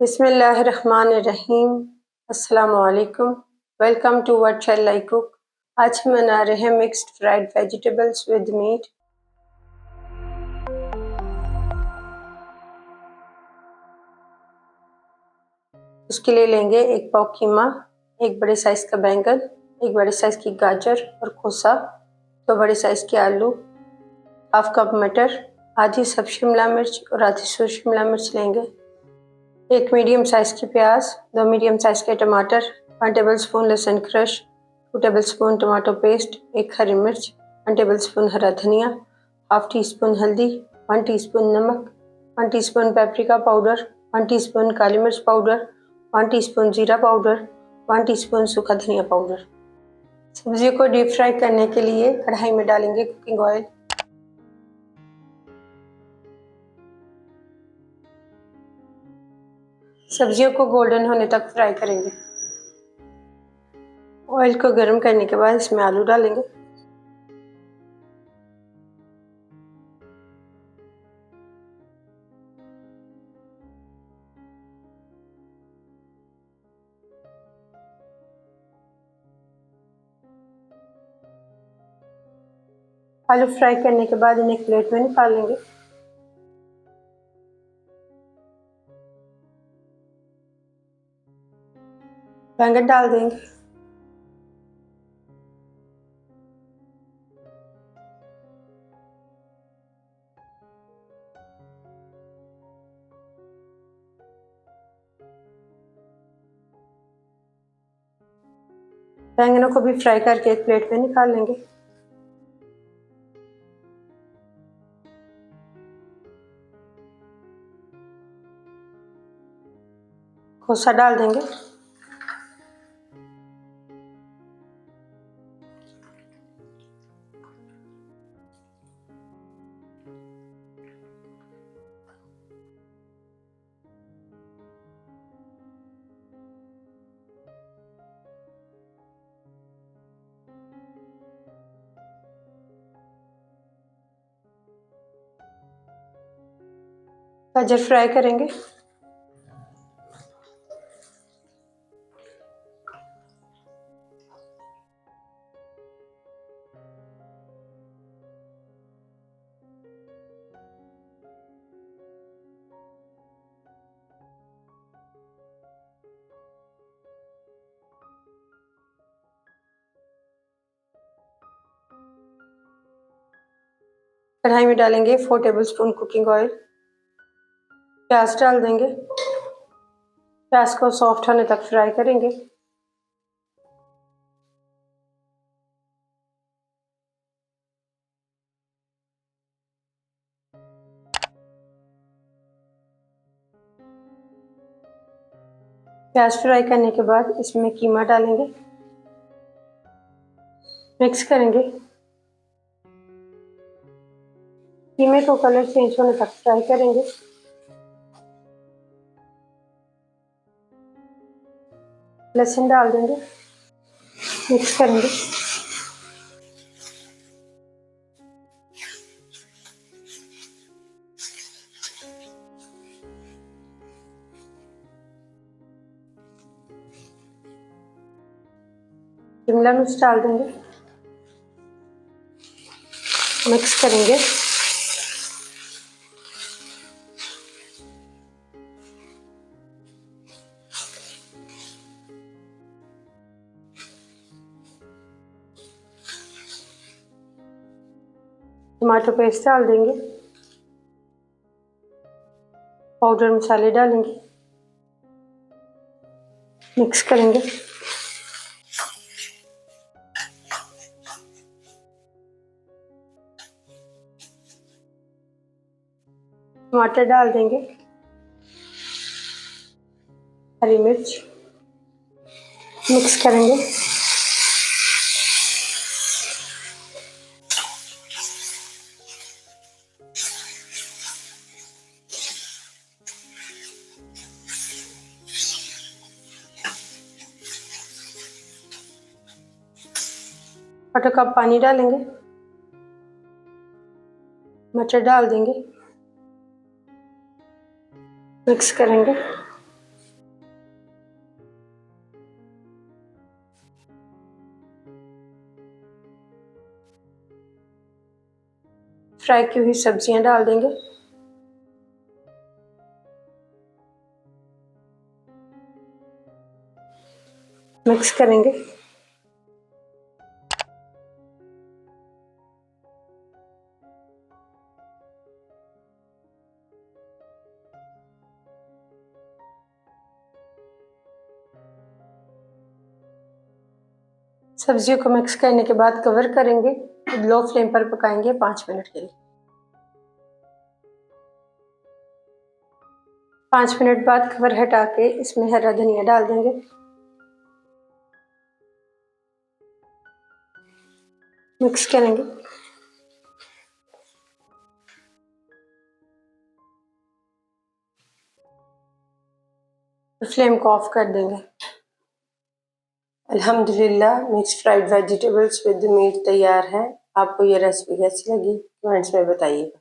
बिस्मिल्लाहिर्रहमानिर्रहीम। अस्सलामुअलैकुम। Welcome to what shall I cook. आज हम बना रहे हैं mixed fried vegetables with meat. उसके लिए लेंगे एक पाव कीमा, एक बड़े साइज़ का बैंगन, एक बड़े साइज़ की गाजर और खोसा, 2 बड़े साइज़ के आलू, हाफ कप मटर, आधी सब शिमला मिर्च और आधी सूर शिमला मिर्च लेंगे। एक मीडियम साइज़ की प्याज, 2 मीडियम साइज़ के टमाटर, 1 टेबल स्पून लहसुन crush, 2 table spoon tomato paste, 1 हरी मिर्च, 1 टेबल स्पून हरा धनिया, हाफ टी स्पून हल्दी, 1 टीस्पून नमक, 1 टीस्पून पेपरिका पाउडर, 1 टीस्पून काली मिर्च पाउडर, 1 टीस्पून जीरा पाउडर, 1 टीस्पून सूखा धनिया पाउडर। सब्जियों को डीप फ्राई करने के लिए कढ़ाई में डालेंगे कुकिंग ऑयल। सब्जियों को गोल्डन होने तक फ्राई करेंगे। ऑयल को गर्म करने के बाद इसमें आलू डालेंगे। आलू फ्राई करने के बाद इन्हें प्लेट में निकाल लेंगे। बैंगन डाल देंगे। बैंगनों को भी फ्राई करके एक प्लेट में निकाल लेंगे। खोसा डाल देंगे। गाजर फ्राई करेंगे। कढ़ाई में डालेंगे 4 टेबल स्पून कुकिंग ऑयल। प्याज डाल देंगे। प्याज को सॉफ्ट होने तक फ्राई करेंगे। प्याज फ्राई करने के बाद इसमें कीमा डालेंगे, मिक्स करेंगे। कीमे को कलर चेंज होने तक फ्राई करेंगे। लहसुन डाल देंगे, मिक्स करेंगे। शिमला मिर्च डाल देंगे, मिक्स करेंगे। टमाटो पेस्ट डाल देंगे। पाउडर मसाले डालेंगे, मिक्स करेंगे। टमाटर डाल देंगे, हरी मिर्च, मिक्स करेंगे। आधा कप पानी डालेंगे। मटर डाल देंगे, मिक्स करेंगे। फ्राई की हुई सब्जियां डाल देंगे। मिक्स करेंगे। सब्जियों को मिक्स करने के बाद कवर करेंगे। लो फ्लेम पर पकाएंगे 5 मिनट के लिए। 5 मिनट बाद कवर हटा के इसमें हरा धनिया डाल देंगे। मिक्स करेंगे। फ्लेम को ऑफ कर देंगे। अल्हम्दुलिल्लाह mix fried vegetables with meat तैयार है। आपको ये रेसिपी कैसी लगी कमेंट्स में बताइए।